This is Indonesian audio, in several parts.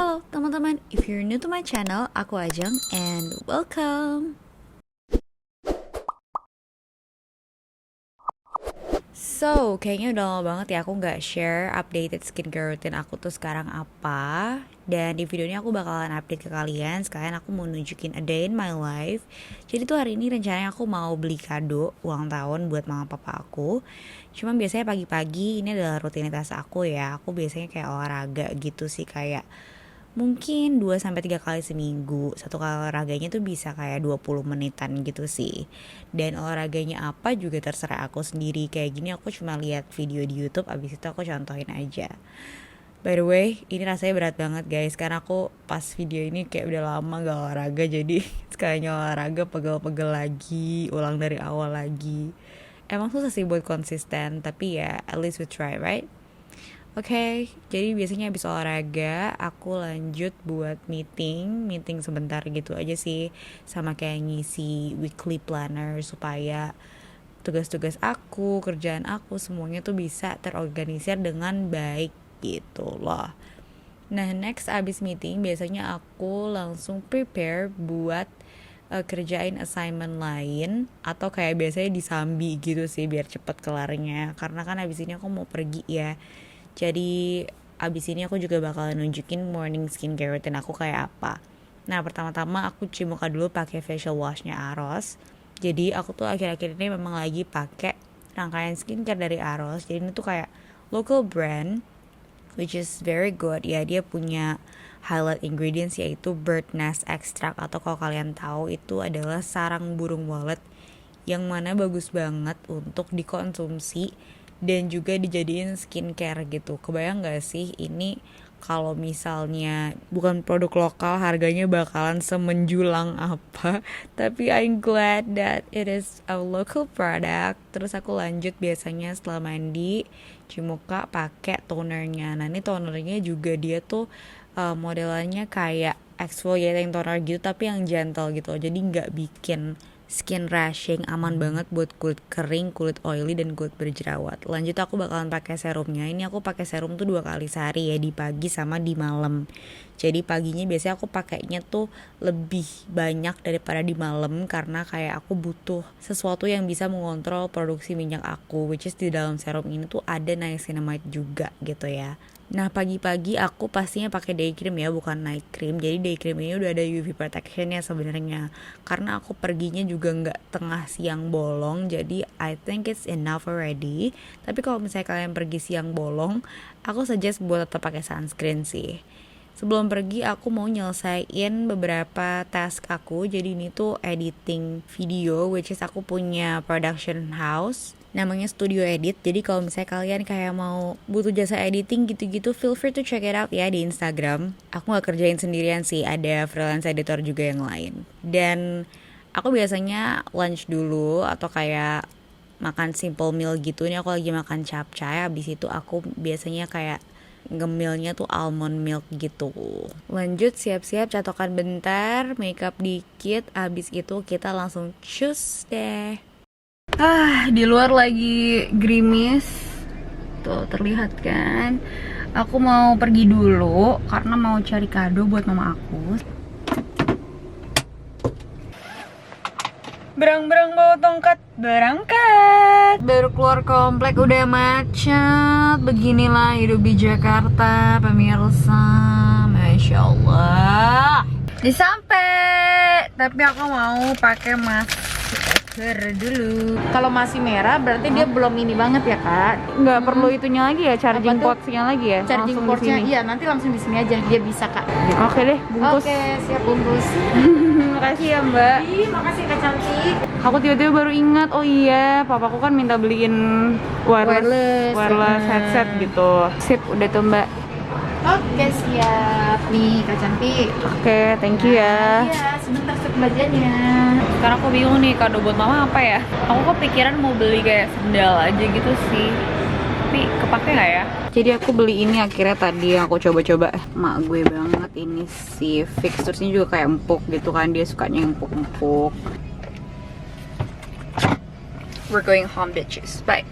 Halo teman-teman, if you're new to my channel, aku Ajeng and welcome. So, kayaknya udah lama banget ya aku nggak share updated skincare routine aku tuh sekarang apa. Dan di video ini aku bakalan update ke kalian. Sekalian aku mau nunjukin a day in my life. Jadi tuh hari ini rencananya aku mau beli kado ulang tahun buat mama papa aku. Cuma biasanya pagi-pagi ini adalah rutinitas aku ya. Aku biasanya kayak olahraga gitu sih, kayak mungkin 2 sampai 3 kali seminggu. Satu kali olahraganya tuh bisa kayak 20 menitan gitu sih. Dan olahraganya apa juga terserah aku sendiri. Kayak gini aku cuma lihat video di YouTube, abis itu aku contohin aja. By the way, ini rasanya berat banget guys, karena aku pas video ini kayak udah lama gak olahraga. Jadi sekalinya olahraga pegel-pegel lagi, ulang dari awal lagi. Emang susah sih buat konsisten, tapi ya at least we try, right? Oke, jadi biasanya habis olahraga aku lanjut buat meeting sebentar gitu aja sih, sama kayak ngisi weekly planner supaya tugas-tugas aku, kerjaan aku semuanya tuh bisa terorganisir dengan baik gitu loh. Nah, next abis meeting biasanya aku langsung prepare buat kerjain assignment lain, atau kayak biasanya disambi gitu sih biar cepet kelarnya, karena kan abis ini aku mau pergi ya. Jadi abis ini aku juga bakalan nunjukin morning skincare routine aku kayak apa. Nah, pertama-tama aku cuci muka dulu pakai facial washnya Aros. Jadi aku tuh akhir-akhir ini memang lagi pakai rangkaian skincare dari Aros. Jadi ini tuh kayak local brand, which is very good ya. Dia punya highlight ingredients yaitu bird nest extract, atau kalau kalian tahu itu adalah sarang burung walet, yang mana bagus banget untuk dikonsumsi dan juga dijadiin skincare gitu. Kebayang gak sih ini kalau misalnya bukan produk lokal harganya bakalan semenjulang apa. Tapi I'm glad that it is a local product. Terus aku lanjut biasanya setelah mandi cuci muka pakai tonernya. Nah, ini tonernya juga dia tuh modelannya kayak exfoliating toner gitu, tapi yang gentle gitu. Jadi gak bikin skin rashing, aman banget buat kulit kering, kulit oily, dan kulit berjerawat. Lanjut aku bakalan pakai serumnya. Ini aku pakai serum tuh 2 kali sehari ya, di pagi sama di malam. Jadi paginya biasanya aku pakainya tuh lebih banyak daripada di malam, karena kayak aku butuh sesuatu yang bisa mengontrol produksi minyak aku, which is di dalam serum ini tuh ada niacinamide juga gitu ya. Nah, pagi-pagi aku pastinya pakai day cream ya, bukan night cream. Jadi day cream ini udah ada UV protection ya sebenarnya. Karena aku perginya juga nggak tengah siang bolong, jadi I think it's enough already. Tapi kalau misalnya kalian pergi siang bolong, aku suggest buat tetap pakai sunscreen sih. Sebelum pergi aku mau nyelesain beberapa task aku. Jadi ini tuh editing video, which is aku punya production house namanya Studio Edit. Jadi kalau misalnya kalian kayak mau butuh jasa editing gitu-gitu, feel free to check it out ya di Instagram. Aku gak kerjain sendirian sih, ada freelance editor juga yang lain. Dan aku biasanya lunch dulu atau kayak makan simple meal gitu. Ini aku lagi makan capcay, habis itu aku biasanya kayak ngemilnya tuh almond milk gitu. Lanjut siap-siap catokan bentar, makeup dikit, habis itu kita langsung cus deh. Di luar lagi gerimis. Tuh terlihat kan. Aku mau pergi dulu karena mau cari kado buat mama aku. Berang-berang bawa tongkat, berangkat. Baru keluar komplek udah macet. Beginilah hidup di Jakarta, pemirsa. Masya Allah. Disampai. Tapi aku mau pakai masker dulu. Kalau masih merah berarti dia belum ini banget ya kak. Nggak perlu itunya lagi ya, charging Apa tuh? portnya lagi ya. Charging Langsung di portnya sini. iya nanti langsung di sini aja dia bisa kak. Oke deh, bungkus. Oke siap bungkus. Makasih ya Mbak. Ih, makasih kak cantik. Aku tiba-tiba baru ingat, oh iya, papaku kan minta beliin wireless headset gitu. Sip, udah tuh Mbak. Oke siap nih kak cantik. Oke, thank you ya. Iya sebentar stok bajannya. Sekarang aku bingung nih kado buat mama apa ya. Aku kepikiran mau beli kayak sendal aja gitu sih, tapi kepake nggak ya? Jadi aku beli ini akhirnya tadi yang aku coba-coba. Mak gue banget ini si Fix, terus ini juga kayak empuk gitu kan, dia sukanya empuk-empuk. We're going home bitches, bye.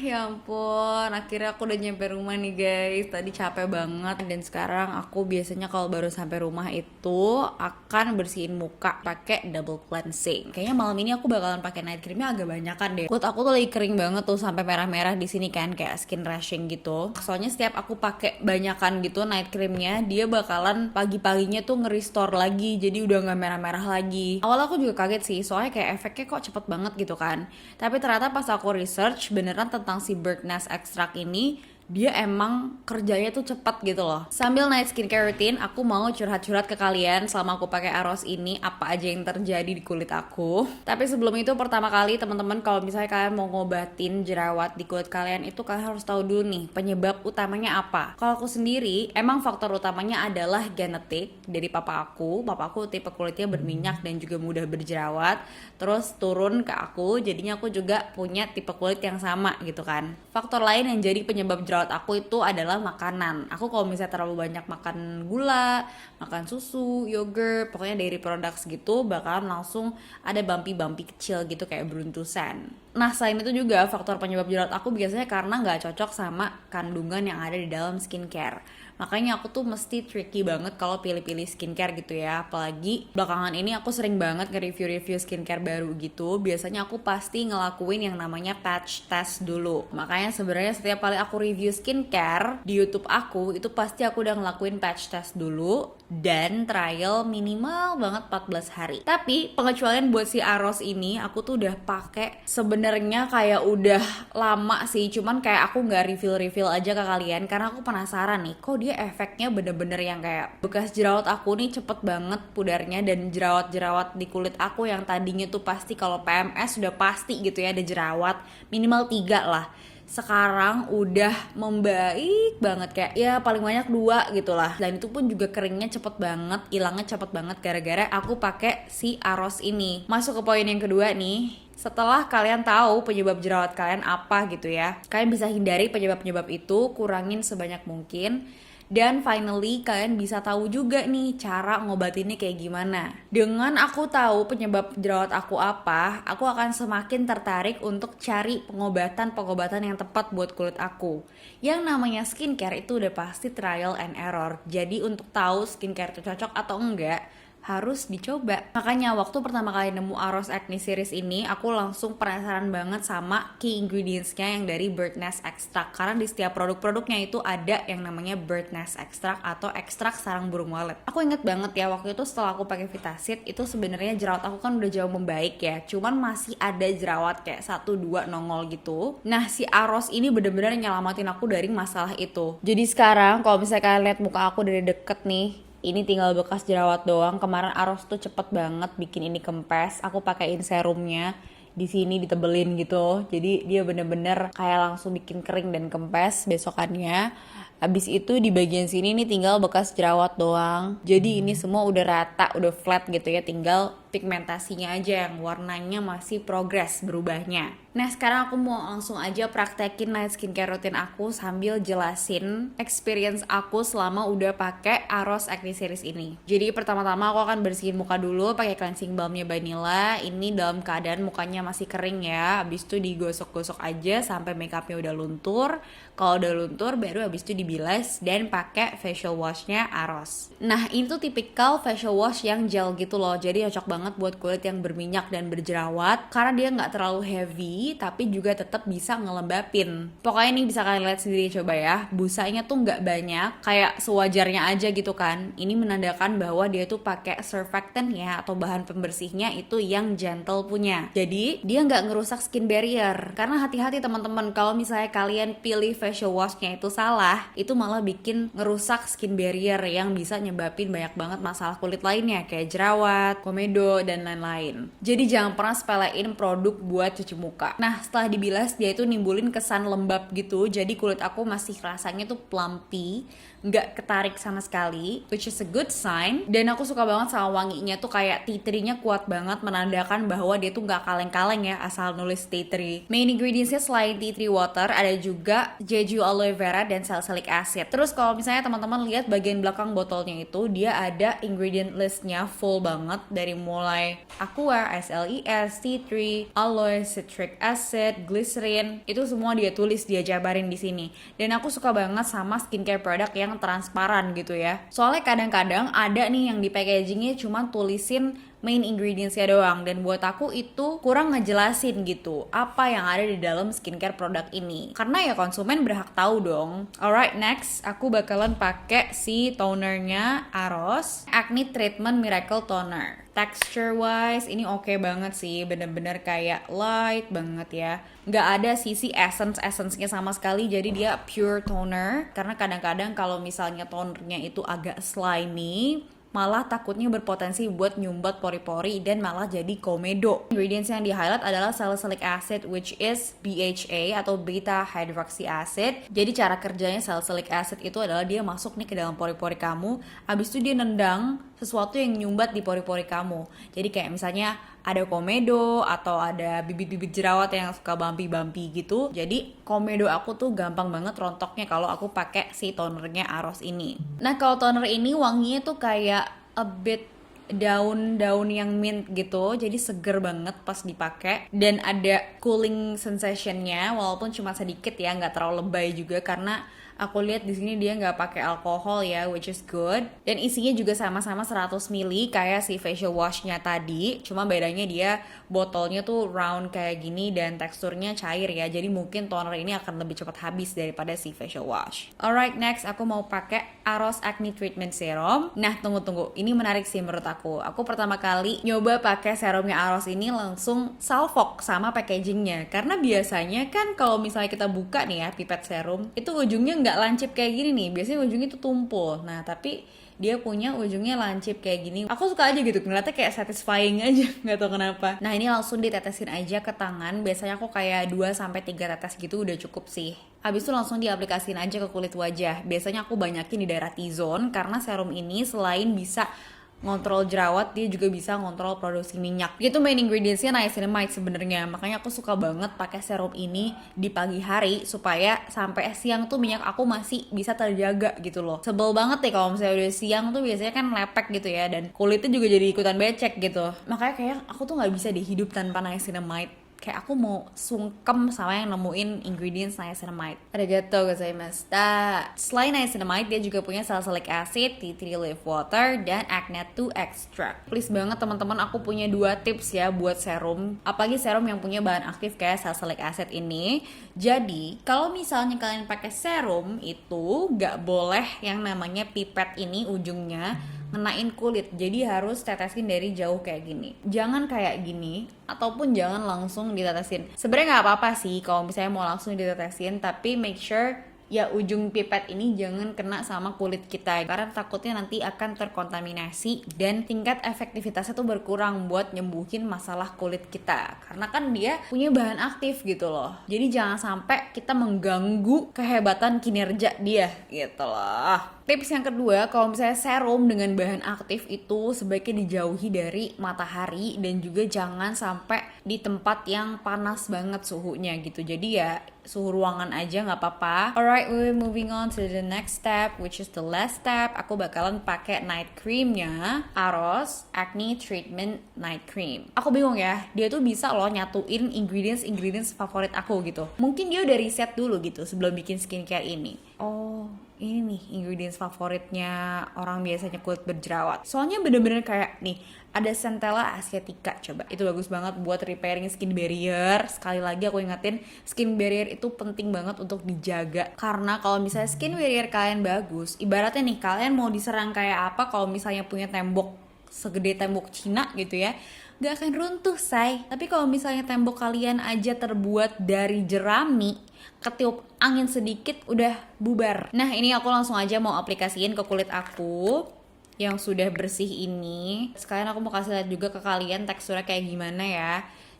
Ya ampun, akhirnya aku udah nyampe rumah nih guys. Tadi capek banget dan sekarang aku biasanya kalau baru sampai rumah itu akan bersihin muka pakai double cleansing. Kayaknya malam ini aku bakalan pakai night creamnya agak banyakan deh. Kulit aku tuh lagi kering banget tuh sampai merah-merah di sini kan, kayak skin rashing gitu. Soalnya setiap aku pakai banyakan gitu night creamnya, dia bakalan pagi-paginya tuh nge-restore lagi, jadi udah nggak merah-merah lagi. Awal aku juga kaget sih, soalnya kayak efeknya kok cepet banget gitu kan. Tapi ternyata pas aku research beneran tentang si Birdnest Extract ini, dia emang kerjanya tuh cepat gitu loh. Sambil night skincare routine, aku mau curhat-curhat ke kalian selama aku pakai Aros ini apa aja yang terjadi di kulit aku. Tapi sebelum itu, pertama kali teman-teman, kalau misalnya kalian mau ngobatin jerawat di kulit kalian itu, kalian harus tahu dulu nih penyebab utamanya apa. Kalau aku sendiri, emang faktor utamanya adalah genetik dari papa aku. Papa aku tipe kulitnya berminyak dan juga mudah berjerawat. Terus turun ke aku, jadinya aku juga punya tipe kulit yang sama gitu kan. Faktor lain yang jadi penyebab jerawat aku itu adalah makanan. Aku kalau misalnya terlalu banyak makan gula, makan susu, yogurt, pokoknya dairy products gitu, bakalan langsung ada bumpy-bumpy kecil gitu kayak beruntusan. Nah, selain itu juga faktor penyebab jerawat aku biasanya karena nggak cocok sama kandungan yang ada di dalam skincare. Makanya aku tuh mesti tricky banget kalau pilih-pilih skincare gitu ya. Apalagi belakangan ini aku sering banget nge-review-review skincare baru gitu. Biasanya aku pasti ngelakuin yang namanya patch test dulu. Makanya sebenarnya setiap kali aku review skincare di YouTube aku, itu pasti aku udah ngelakuin patch test dulu dan trial minimal banget 14 hari. Tapi pengecualian buat si Aros ini aku tuh udah pakai sebenarnya kayak udah lama sih, cuman kayak aku nggak reveal aja ke kalian karena aku penasaran nih, kok dia efeknya bener-bener yang kayak bekas jerawat aku nih cepet banget pudarnya, dan jerawat-jerawat di kulit aku yang tadinya tuh pasti kalau PMS sudah pasti gitu ya ada jerawat minimal 3 lah, sekarang udah membaik banget, kayak ya paling banyak 2 gitu lah. Dan itu pun juga keringnya cepet banget, hilangnya cepet banget gara-gara aku pakai si Aros ini. Masuk ke poin yang kedua nih. Setelah kalian tahu penyebab jerawat kalian apa gitu ya, kalian bisa hindari penyebab-penyebab itu, kurangin sebanyak mungkin. Dan finally kalian bisa tahu juga nih cara ngobatinnya kayak gimana. Dengan aku tahu penyebab jerawat aku apa, aku akan semakin tertarik untuk cari pengobatan yang tepat buat kulit aku. Yang namanya skincare itu udah pasti trial and error. Jadi untuk tahu skincare itu cocok atau enggak, harus dicoba. Makanya waktu pertama kali nemu Aros Acne Series ini, aku langsung penasaran banget sama key ingredients-nya yang dari Birdnest Extract. Karena di setiap produk-produknya itu ada yang namanya Birdnest Extract atau ekstrak sarang burung walet. Aku inget banget ya, waktu itu setelah aku pakai Vitasit, itu sebenarnya jerawat aku kan udah jauh membaik ya. Cuman masih ada jerawat kayak 1-2 nongol gitu. Nah, si Aros ini bener-bener nyelamatin aku dari masalah itu. Jadi sekarang kalau misalnya kalian lihat muka aku dari deket nih, ini tinggal bekas jerawat doang. Kemarin Aros tuh cepet banget bikin ini kempes. Aku pakein serumnya di sini ditebelin gitu. Jadi dia bener-bener kayak langsung bikin kering dan kempes besokannya. Abis itu di bagian sini nih tinggal bekas jerawat doang. Jadi ini semua udah rata, udah flat gitu ya. Tinggal pigmentasinya aja yang warnanya masih progres berubahnya. Nah, sekarang aku mau langsung aja praktekin night skincare routine aku sambil jelasin experience aku selama udah pakai Aros Acne Series ini. Jadi pertama-tama aku akan bersihin muka dulu pakai cleansing balmnya Vanilla. Ini dalam keadaan mukanya masih kering ya. Habis itu digosok-gosok aja sampai makeupnya udah luntur. Kalau udah luntur baru habis itu dibilas dan pakai facial washnya Aros. Nah, ini tuh tipikal facial wash yang gel gitu loh. Jadi cocok banget buat kulit yang berminyak dan berjerawat karena dia nggak terlalu heavy tapi juga tetap bisa ngelembapin. Pokoknya ini bisa kalian lihat sendiri coba ya, busanya tuh nggak banyak, kayak sewajarnya aja gitu kan. Ini menandakan bahwa dia tuh pakai surfactant ya, atau bahan pembersihnya itu yang gentle punya. Jadi dia nggak ngerusak skin barrier. Karena hati-hati teman-teman, kalau misalnya kalian pilih facial washnya itu salah, itu malah bikin ngerusak skin barrier yang bisa nyebabin banyak banget masalah kulit lainnya kayak jerawat, komedo, dan lain-lain. Jadi jangan pernah sepelein produk buat cuci muka. Nah, setelah dibilas dia itu nimbulin kesan lembab gitu. Jadi kulit aku masih rasanya tuh plumpy, nggak ketarik sama sekali, which is a good sign. Dan aku suka banget sama wanginya tuh, kayak tea tree-nya kuat banget, menandakan bahwa dia tuh nggak kaleng-kaleng ya asal nulis tea tree. Main ingredients-nya selain tea tree water ada juga jeju aloe vera dan salicylic salicylic acid. Terus kalau misalnya teman-teman lihat bagian belakang botolnya itu, dia ada ingredient listnya full banget dari mulai aqua, SLES, T3, aloe, citric acid, glycerin, itu semua dia tulis, dia jabarin di sini. Dan aku suka banget sama skincare product yang transparan gitu ya. Soalnya kadang-kadang ada nih yang di packagingnya cuma tulisin main ingredientsnya doang, dan buat aku itu kurang ngejelasin gitu apa yang ada di dalam skincare produk ini, karena ya konsumen berhak tahu dong. Alright, next aku bakalan pakai si tonernya Aros Acne Treatment Miracle Toner. Texture wise ini oke banget sih, bener-bener kayak light banget ya, nggak ada sisi essence-nya sama sekali, jadi dia pure toner. Karena kadang-kadang kalau misalnya tonernya itu agak slimy, malah takutnya berpotensi buat nyumbat pori-pori dan malah jadi komedo. Ingredients yang di highlight adalah salicylic acid, which is BHA atau beta hydroxy acid. Jadi cara kerjanya salicylic acid itu adalah dia masuk nih ke dalam pori-pori kamu, abis itu dia nendang sesuatu yang nyumbat di pori-pori kamu. Jadi kayak misalnya ada komedo atau ada bibit-bibit jerawat yang suka bumpy gitu. Jadi komedo aku tuh gampang banget rontoknya kalau aku pakai si tonernya Aros ini. Nah, kalau toner ini wanginya tuh kayak a bit daun-daun yang mint gitu, jadi seger banget pas dipakai, dan ada cooling sensationnya walaupun cuma sedikit ya, nggak terlalu lebay juga, karena aku lihat di sini dia nggak pakai alkohol ya, which is good. Dan isinya juga sama-sama 100 ml kayak si facial washnya tadi, cuma bedanya dia botolnya tuh round kayak gini dan teksturnya cair ya, jadi mungkin toner ini akan lebih cepat habis daripada si facial wash. Alright, next aku mau pakai Aros Acne Treatment Serum. Nah, tunggu, ini menarik sih menurut aku. Aku pertama kali nyoba pakai serumnya Aros ini langsung salfok sama packagingnya, karena biasanya kan kalau misalnya kita buka nih ya pipet serum, itu ujungnya nggak lancip kayak gini nih, biasanya ujungnya itu tumpul. Nah, tapi dia punya ujungnya lancip kayak gini. Aku suka aja gitu, ngeliatnya kayak satisfying aja, nggak tahu kenapa. Nah, ini langsung ditetesin aja ke tangan. Biasanya aku kayak 2-3 tetes gitu udah cukup sih. Habis itu langsung diaplikasiin aja ke kulit wajah. Biasanya aku banyakin di daerah T-zone, karena serum ini selain bisa ngontrol jerawat, dia juga bisa ngontrol produksi minyak. Itu main ingredientsnya niacinamide sebenarnya. Makanya aku suka banget pakai serum ini di pagi hari supaya sampai siang tuh minyak aku masih bisa terjaga gitu loh. Sebel banget deh kalau misalnya udah siang tuh biasanya kan lepek gitu ya, dan kulitnya juga jadi ikutan becek gitu. Makanya kayak aku tuh nggak bisa deh hidup tanpa niacinamide. Kayak aku mau sungkem sama yang nemuin ingredients niacinamide. Arigatou gozaimashita. Selain niacinamide, dia juga punya salicylic acid, tea tree leaf water, dan acne 2 extract. Please banget teman-teman, aku punya 2 tips ya buat serum. Apalagi serum yang punya bahan aktif kayak salicylic acid ini. Jadi, kalau misalnya kalian pakai serum itu nggak boleh yang namanya pipet ini ujungnya ngenain kulit, jadi harus tetesin dari jauh kayak gini. Jangan kayak gini, ataupun jangan langsung ditetesin. Sebenarnya nggak apa-apa sih kalau misalnya mau langsung ditetesin, tapi make sure ya ujung pipet ini jangan kena sama kulit kita, karena takutnya nanti akan terkontaminasi dan tingkat efektivitasnya tuh berkurang buat nyembuhin masalah kulit kita, karena kan dia punya bahan aktif gitu loh. Jadi jangan sampai kita mengganggu kehebatan kinerja dia gitu loh. Tips yang kedua, kalau misalnya serum dengan bahan aktif itu sebaiknya dijauhi dari matahari, dan juga jangan sampai di tempat yang panas banget suhunya gitu. Jadi ya suhu ruangan aja nggak apa-apa. Alright, we're moving on to the next step, which is the last step. Aku bakalan pakai night creamnya Aros Acne Treatment Night Cream. Aku bingung ya, dia tuh bisa loh nyatuin ingredients favorit aku gitu. Mungkin dia udah riset dulu gitu sebelum bikin skincare ini. Oh, ini nih ingredients favoritnya orang biasanya kulit berjerawat. Soalnya bener-bener kayak nih, ada Centella asiatica, coba. Itu bagus banget buat repairing skin barrier. Sekali lagi aku ingetin, skin barrier itu penting banget untuk dijaga. Karena kalau misalnya skin barrier kalian bagus, ibaratnya nih kalian mau diserang kayak apa, kalau misalnya punya tembok segede tembok Cina gitu ya, gak akan runtuh say. Tapi kalau misalnya tembok kalian aja terbuat dari jerami, ketiup angin sedikit udah bubar. Nah, ini aku langsung aja mau aplikasiin ke kulit aku yang sudah bersih ini. Sekalian aku mau kasih lihat juga ke kalian teksturnya kayak gimana ya.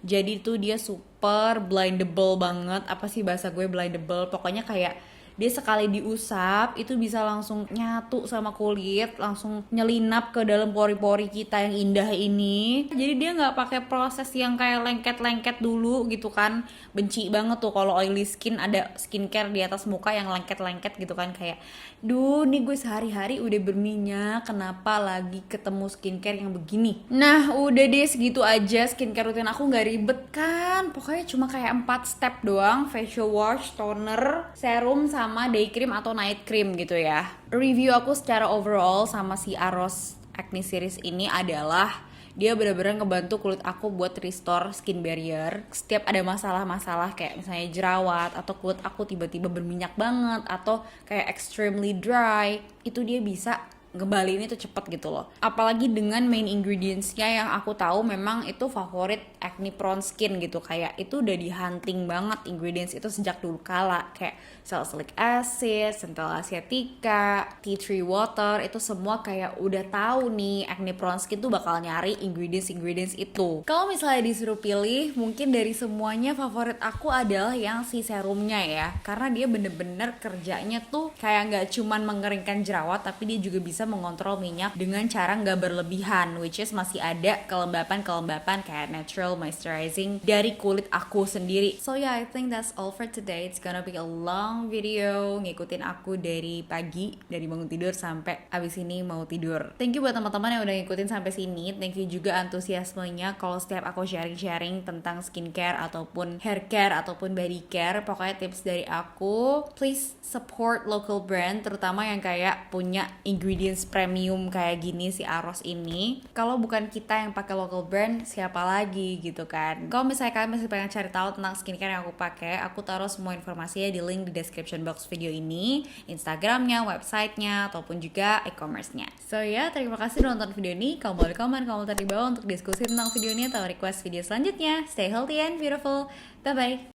Jadi tuh dia super blendable banget. Apa sih bahasa gue blendable? Pokoknya kayak dia sekali diusap itu bisa langsung nyatu sama kulit, langsung nyelinap ke dalam pori-pori kita yang indah ini. Jadi dia nggak pakai proses yang kayak lengket-lengket dulu gitu kan. Benci banget tuh kalau oily skin ada skincare di atas muka yang lengket-lengket gitu kan, kayak duh nih gue sehari-hari udah berminyak, kenapa lagi ketemu skincare yang begini. Nah udah deh, segitu aja skincare rutin aku, nggak ribet kan, pokoknya cuma kayak 4 step doang: facial wash, toner, serum, sama day cream atau night cream gitu ya. Review aku secara overall sama si Aros Acne Series ini adalah dia benar-benar ngebantu kulit aku buat restore skin barrier. Setiap ada masalah-masalah kayak misalnya jerawat atau kulit aku tiba-tiba berminyak banget atau kayak extremely dry, itu dia bisa ngebaliin itu cepet gitu loh. Apalagi dengan main ingredientsnya yang aku tahu memang itu favorit acne prone skin gitu, kayak itu udah di hunting banget ingredients itu sejak dulu kala, kayak salicylic acid, centella asiatica, tea tree water, itu semua kayak udah tahu nih acne prone skin tuh bakal nyari ingredients itu. Kalau misalnya disuruh pilih, mungkin dari semuanya favorit aku adalah yang si serumnya ya, karena dia bener-bener kerjanya tuh kayak nggak cuman mengeringkan jerawat, tapi dia juga bisa mengontrol minyak dengan cara nggak berlebihan, which is masih ada kelembapan-kelembapan kayak natural moisturizing dari kulit aku sendiri. So yeah, I think that's all for today. It's gonna be a long video, ngikutin aku dari pagi, dari bangun tidur sampai abis ini mau tidur. Thank you buat teman-teman yang udah ngikutin sampai sini. Thank you juga antusiasmenya kalau setiap aku sharing-sharing tentang skincare ataupun hair care ataupun body care. Pokoknya tips dari aku, please support local brand, terutama yang kayak punya ingredients premium kayak gini si Aros ini. Kalau bukan kita yang pakai local brand, siapa lagi gitu kan. Kalau misalnya kalian masih pengen cari tahu tentang skincare yang aku pakai, aku taruh semua informasinya di link di description box video ini, Instagramnya, websitenya, ataupun juga e-commerce-nya. So ya, terima kasih udah nonton video ini. Kamu boleh komen komentar di bawah untuk diskusi tentang video ini atau request video selanjutnya. Stay healthy and beautiful. Bye bye.